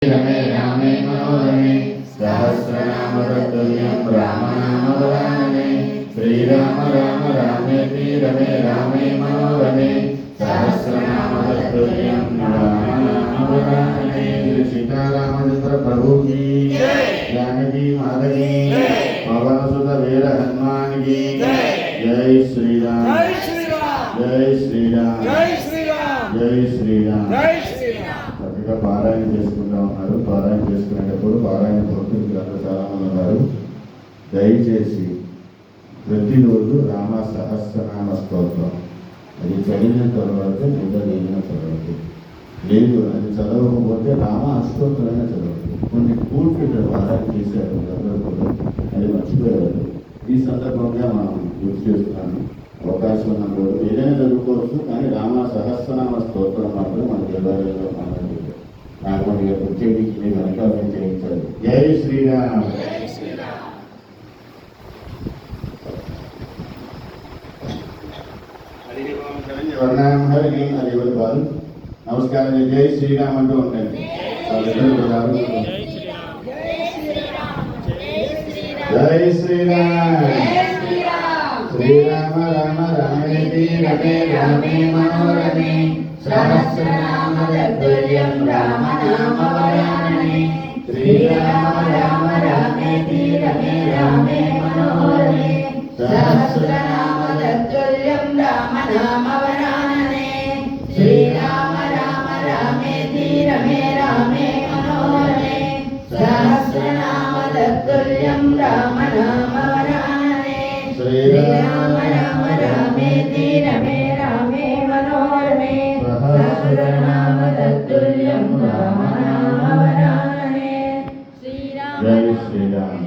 रमे रामे मनोरमे सहस्रनाम तत्तुल्यं रामनामवरानने श्रीराम राम रामेति रमे रामे मनोरमे सहस्रनाम तत्तुल्यं रामनामवरानने। सीतारामचंद्र प्रभु की जानकी माता की पवन सुत वीर हनुमान की जय श्री राम जय श्री राम जय श्री राम जय श्री राम जय श्री राम जय श्री राम। చక్కగా పారాయణ చేసుకుంటా ఉన్నారు. పారాయణ చేసుకునేటప్పుడు పారాయణ భక్తులు చాలా మంది ఉన్నారు. దయచేసి ప్రతిరోజు రామ సహస్రనామ స్తోత్రం అది చదివిన తర్వాత చదివిన తర్వాత లేదు, అది చదవకపోతే రామ అష్టోత్తరైనా చదవండి. కొన్ని పూర్తి పారాయణ చేశారు అందరూ కూడా, అది మర్చిపోయారు. ఈ సందర్భంగా మనం గుర్తు చేస్తున్నాను. అవకాశం ఉన్నప్పుడు ఏదైనా చదువుకోవచ్చు, కానీ రామ సహస్రనామ స్తోత్రం మాత్రం మన దేవాలయంలో మనం నాకు ప్రత్యేకించి మీ వెనకాలం చేయించాలి. జై శ్రీరామ్. అది ఎవరి బాలు నమస్కారం. జై శ్రీరామ్ అంటూ ఉంటాను. జై శ్రీరామ్. శ్రీరామ రామ రామేతి రమే రామే మనోరమే సహస్రనామ తత్తుల్యం రామనామవరాననే శ్రీరామ రామ రామేతి రమే రామే మనోరమే సహస్రనామ తత్తుల్యం రామనామవరాననే శ్రీరామ రామ రామేతి రమే రామే మనోరమే సహస్రనామ తత్తుల్యం రామనామవరాననే శ్రీరామ రామ రామేతి రమే రామే మనోరమే సహస్రనామ తత్తుల్యం రామనామవరాననే శ్రీరామ. జై శ్రీరామ్.